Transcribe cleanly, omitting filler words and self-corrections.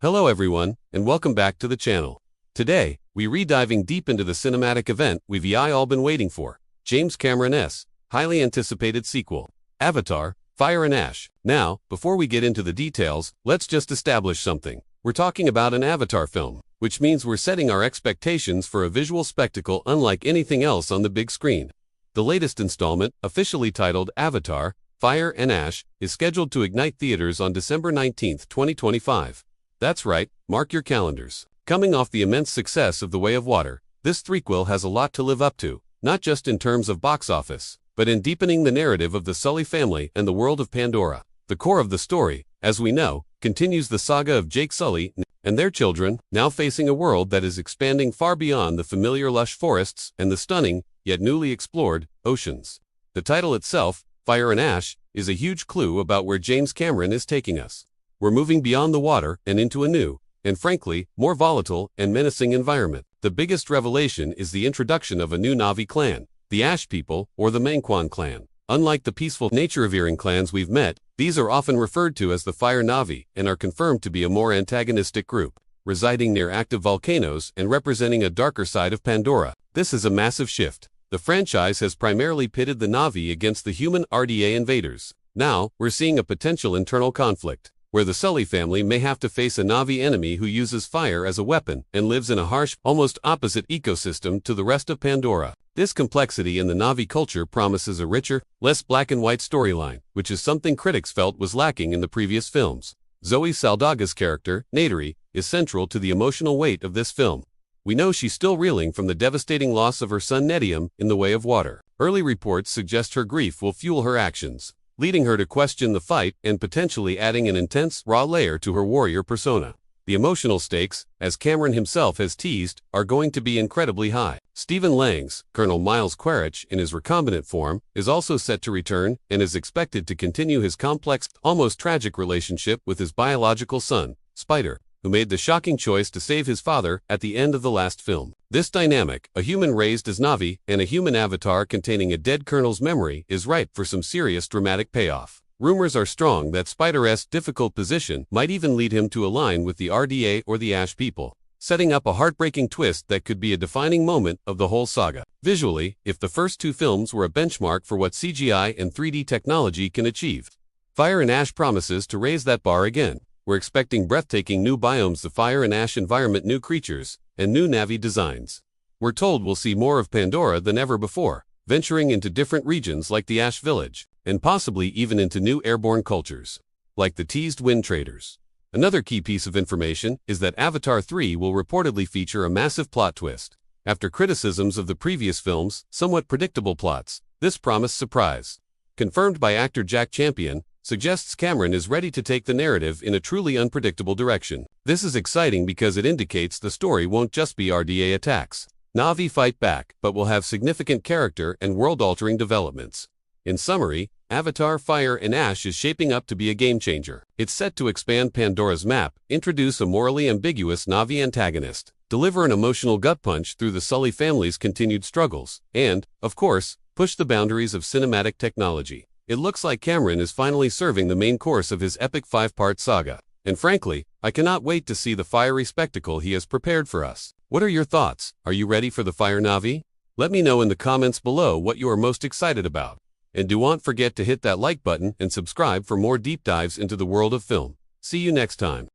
Hello everyone, and welcome back to the channel. Today, we're diving deep into the cinematic event we've all been waiting for, James Cameron's highly anticipated sequel, Avatar, Fire and Ash. Now, before we get into the details, let's just establish something. We're talking about an Avatar film, which means we're setting our expectations for a visual spectacle unlike anything else on the big screen. The latest installment, officially titled Avatar, Fire and Ash, is scheduled to ignite theaters on December 19, 2025. That's right, mark your calendars. Coming off the immense success of The Way of Water, this threequel has a lot to live up to, not just in terms of box office, but in deepening the narrative of the Sully family and the world of Pandora. The core of the story, as we know, continues the saga of Jake Sully and their children, now facing a world that is expanding far beyond the familiar lush forests and the stunning, yet newly explored, oceans. The title itself, Fire and Ash, is a huge clue about where James Cameron is taking us. We're moving beyond the water and into a new, and frankly, more volatile and menacing environment. The biggest revelation is the introduction of a new Na'vi clan, the Ash people, or the Mangquan clan. Unlike the peaceful, nature-revering clans we've met, these are often referred to as the Fire Na'vi and are confirmed to be a more antagonistic group, residing near active volcanoes and representing a darker side of Pandora. This is a massive shift. The franchise has primarily pitted the Na'vi against the human RDA invaders. Now, we're seeing a potential internal conflict, where the Sully family may have to face a Na'vi enemy who uses fire as a weapon and lives in a harsh, almost opposite ecosystem to the rest of Pandora. This complexity in the Na'vi culture promises a richer, less black-and-white storyline, which is something critics felt was lacking in the previous films. Zoe Saldaga's character, Neytiri, is central to the emotional weight of this film. We know she's still reeling from the devastating loss of her son Nedium in The Way of Water. Early reports suggest her grief will fuel her actions, leading her to question the fight and potentially adding an intense, raw layer to her warrior persona. The emotional stakes, as Cameron himself has teased, are going to be incredibly high. Stephen Lang's Colonel Miles Quaritch, in his recombinant form, is also set to return and is expected to continue his complex, almost tragic relationship with his biological son, Spider, who made the shocking choice to save his father at the end of the last film. This dynamic, a human raised as Na'vi and a human avatar containing a dead colonel's memory, is ripe for some serious dramatic payoff. Rumors are strong that Spider-S's difficult position might even lead him to align with the RDA or the Ash people, setting up a heartbreaking twist that could be a defining moment of the whole saga. Visually, if the first two films were a benchmark for what CGI and 3D technology can achieve, Fire and Ash promises to raise that bar again. We're expecting breathtaking new biomes, the Fire and Ash environment, new creatures, and new Na'vi designs. We're told we'll see more of Pandora than ever before, venturing into different regions like the Ash Village, and possibly even into new airborne cultures, like the teased Wind Traders. Another key piece of information is that Avatar 3 will reportedly feature a massive plot twist. After criticisms of the previous film's somewhat predictable plots, this promised surprise, confirmed by actor Jack Champion, suggests Cameron is ready to take the narrative in a truly unpredictable direction. This is exciting because it indicates the story won't just be RDA attacks. Na'vi fight back, but will have significant character and world-altering developments. In summary, Avatar, Fire and Ash is shaping up to be a game-changer. It's set to expand Pandora's map, introduce a morally ambiguous Na'vi antagonist, deliver an emotional gut punch through the Sully family's continued struggles, and, of course, push the boundaries of cinematic technology. It looks like Cameron is finally serving the main course of his epic 5-part saga. And frankly, I cannot wait to see the fiery spectacle he has prepared for us. What are your thoughts? Are you ready for the Fire Na'vi? Let me know in the comments below what you are most excited about. And do not forget to hit that like button and subscribe for more deep dives into the world of film. See you next time.